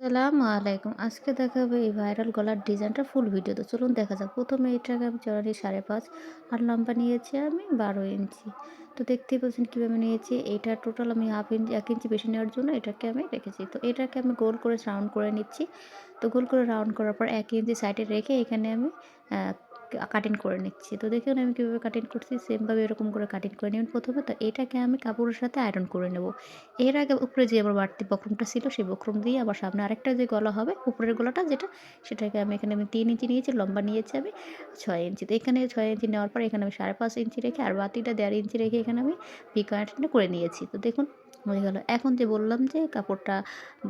আসসালামু আলাইকুম। আজকে দেখাবো এই ভাইরাল গলার ডিজাইনটা ফুল ভিডিও। তো চলুন দেখা যাক। ১ম এ এটাকে আমি চড়ানি ৫.৫ আর লম্বা নিয়েছি আমি ১২ ইঞ্চি। তো দেখতেই পাচ্ছেন কিভাবে নিয়েছি। এটা টোটাল আমি ১/২ ইঞ্চি ১ ইঞ্চি বেশি নেওয়ার জন্য এটাকে আমি রেখেছি। তো এটাকে আমি গোল করে রাউন্ড করে নিচ্ছি। তো গোল করে রাউন্ড করার পর ১ ইঞ্চি সাইডে রেখে এখানে আমি আ কাটিং করে নিচ্ছি। তো দেখুন আমি কিভাবে কাটিং করছি। সেমভাবে এরকম করে কাটিং করে নিবেন ১ম এ। তো এটাকে আমি কাপড়ের সাথে আয়রন করে নেব। এর আগে উপরে যে আমার বাড়তি বক্রমটা ছিল সেই বক্রম দিয়ে আবার সামনে আরেকটা যে গলা হবে উপরের গলাটা যেটা সেটাকে আমি এখানে ৩ ইঞ্চি নিয়েছি, লম্বা নিয়েছি আমি ৬ ইঞ্চি। তো এখানে ৬ ইঞ্চি নেওয়ার পর এখানে আমি ৫.৫ ইঞ্চি রেখে আর বাকিটা ১.৫ ইঞ্চি রেখে এখানে আমি কাটিংটা করে নিয়েছি। তো দেখুন হয়ে গেল। এখন যে বললাম যে কাপড়টা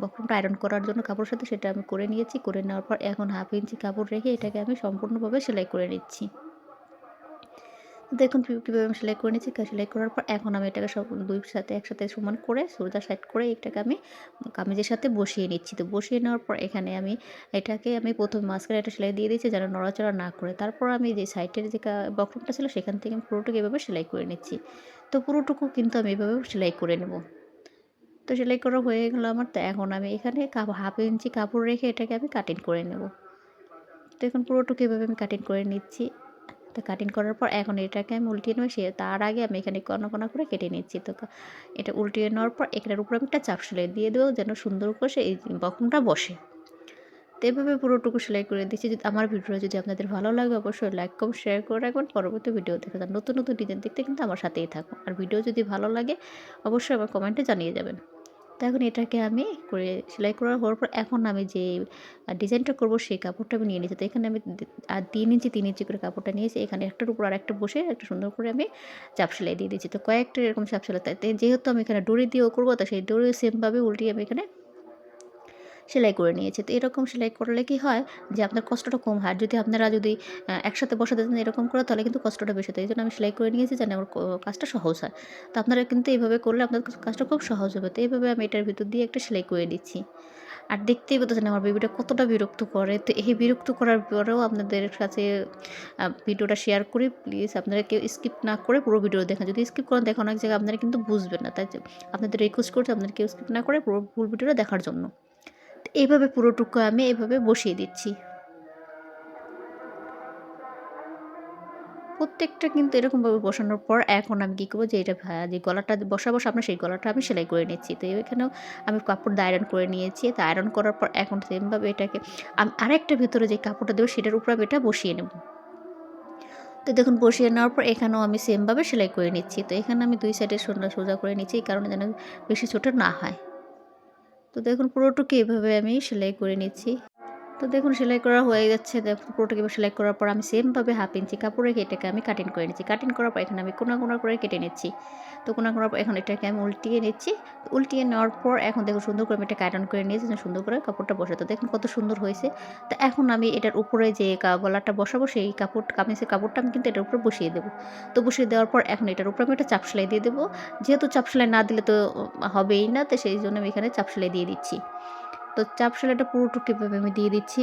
বক্রমটা আয়রন করার জন্য কাপড়ের সাথে সেটা আমি করে নিয়েছি। করে নেওয়ার পর এখন ১/২ ইঞ্চি কাপড় রেখে এটাকে আমি সম্পূর্ণভাবে সেলাই করে নিচ্ছি। দেখুন কিভাবে আমি সেলাই করে নিচ্ছি। সেলাই করার পর এখন আমি এটাকে সব ২ সাথে একসাথে সমান করে সোজা সাইড করে এটাকে আমি কামিজের সাথে বসিয়ে নিচ্ছি। তো বসিয়ে নেওয়ার পর এখানে আমি এটাকে আমি ১ম মাঝখানে একটা সেলাই দিয়ে দিয়েছি যেন নড়াচড়া না করে। তারপর আমি যে সাইডের যে বক্রমটা ছিল সেখান থেকে আমি পুরোটাকে এভাবে সেলাই করে নিচ্ছি। তো পুরোটুকু কিন্তু আমি এভাবে সেলাই করে নেব। তো সেলাই করা হয়ে গেল আমার। তো এখন আমি এখানে ১/২ ইঞ্চি কাপড় রেখে এটাকে আমি কাটিং করে নেব। তো এখন পুরোটুকু এভাবে আমি কাটিং করে নিচ্ছি। তো কাটিং করার পর এখন এটাকে আমি উল্টিয়ে নেব তার আগে আমি এখানে কর্না, কর্না করে কেটে নিচ্ছি। তো এটা উল্টিয়ে নেওয়ার পর এটার উপরে আমি একটা চাপ সেলাই দিয়ে দেবো যেন সুন্দর করে এই বক্রমটা বসে। তো এভাবে পুরোটুকু সেলাই করে দিচ্ছি। যদি আমার ভিডিও যদি আপনাদের ভালো লাগে অবশ্যই লাইক, কমেন্ট, শেয়ার করে রাখবেন। পরবর্তী ভিডিও দেখে যান। নতুন, নতুন ডিজাইন দেখতে কিন্তু আমার সাথেই থাকুন। আর ভিডিও যদি ভালো লাগে অবশ্যই আমার কমেন্টে জানিয়ে যাবেন। তো এখন এটাকে আমি করে সেলাই করা হওয়ার পর এখন আমি যে ডিজাইনটা করব সেই কাপড়টা আমি নিয়ে নিয়েছি। তো এখানে আমি ৩ ইঞ্চি ৩ ইঞ্চি করে কাপড়টা নিয়েছি। এখানে একটার উপর আরেকটা বসে একটা সুন্দর করে আমি চাপ সেলাই দিয়ে দিয়েছি। তো কয়েকটা এরকম চাপ সেলাই তাই যেহেতু আমি এখানে ডরি দিয়েও করব তো সেই ডরিও সেমভাবে উল্টিয়ে আমি এখানে সেলাই করে নিয়েছি। তো এরকম সেলাই করলে কি হয় যে আপনার কষ্টটা কম হয়। আর যদি আপনারা যদি একসাথে বসাতে চান এরকম করে তাহলে কিন্তু কষ্টটা বেশি হতো। এইজন্য আমি সেলাই করে নিয়েছি যেন আমার কাজটা সহজ হয়। তো আপনারা কিন্তু এভাবে করলে আপনার কাজটা খুব সহজ হবে। তো এভাবে আমি এটার ভিতর দিয়ে একটা সেলাই করে দিচ্ছি। আর দেখতেই পাচ্ছেন আমার বেবিটা কতটা বিরক্ত করে। তো এই বিরক্ত করার পরেও আপনাদের কাছে ভিডিওটা শেয়ার করি। প্লিজ আপনারা কেউ স্কিপ না করে পুরো ভিডিও দেখেন। যদি স্কিপ করেন দেখেন অনেক জায়গায় আপনারা কিন্তু বুঝবেন না। তাই আপনাদের রিকোয়েস্ট করছি আপনারা কেউ স্কিপ না করে পুরো ফুল ভিডিওটা দেখার জন্য। এইভাবে পুরোটুকু আমি এভাবে বসিয়ে দিচ্ছি। প্রত্যেকটা কিন্তু এরকমভাবে বসানোর পর এখন আমি কী করব যে এটা যে গলাটা বসাবো সামনে সেই গলাটা আমি সেলাই করে নিচ্ছি। তো এখানেও আমি কাপড় দিয়ে আয়রন করে নিয়েছি। তো আয়রন করার পর এখন সেমভাবে এটাকে আরেকটা ভেতরে যে কাপড়টা দেবো সেটার উপরে আমি এটা বসিয়ে নেব। তো দেখুন বসিয়ে নেওয়ার পর এখানেও আমি সেমভাবে সেলাই করে নিচ্ছি। তো এখানে আমি ২ সাইডে সোজা করে নিচ্ছি এই কারণে যেন বেশি ছোট না হয়। তো দেখুন পুরোটুকু এভাবে আমি সেলাই করে নিচ্ছি। তো দেখুন সেলাই করা হয়ে যাচ্ছে। দেখুন পুরোটাকে এবার সেলাই করার পর আমি সেমভাবে 1/2 ইঞ্চি কাপড় রেখে এটাকে আমি কাটিং করে নিচ্ছি। কাটিং করার পর এখানে আমি কোনা, কোনা করে কেটে নিচ্ছি। তো কোনা করার পর এখন এটাকে আমি উল্টিয়ে নিচ্ছি। উল্টিয়ে নেওয়ার পর এখন দেখুন সুন্দর করে আমি এটাকে আয়রন করে নিয়েছি যেন সুন্দর করে কাপড়টা বসে। তো দেখুন কত সুন্দর হয়েছে। তো এখন আমি এটার উপরে যে গলাটা বসাবো সেই কামিজের কাপড়টা আমি কিন্তু এটার উপরে বসিয়ে দেবো। তো বসিয়ে দেওয়ার পর এখন এটার উপরে আমি একটা চাপ সেলাই দিয়ে দেবো। যেহেতু চাপ সেলাই না দিলে তো হবেই না। তো সেইজন্য আমি এখানে চাপ সেলাই দিয়ে দিচ্ছি। তো চাপ সেলাইটা পুরোটুকু এভাবে আমি দিয়ে দিচ্ছি।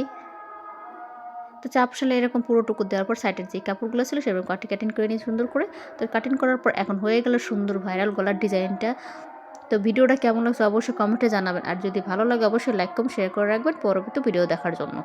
তো চাপ সেলাই এরকম পুরোটুকু দেওয়ার পর সাইডের যে কাপড়গুলো ছিল সেরকম কাটিং করে নিই সুন্দর করে। তো কাটিং করার পর এখন হয়ে গেল সুন্দর ভাইরাল গলার ডিজাইনটা। তো ভিডিওটা কেমন লাগছে অবশ্যই কমেন্টে জানাবেন। আর যদি ভালো লাগে অবশ্যই লাইক, কমেন্ট, শেয়ার করে রাখবেন পরবর্তী ভিডিও দেখার জন্য।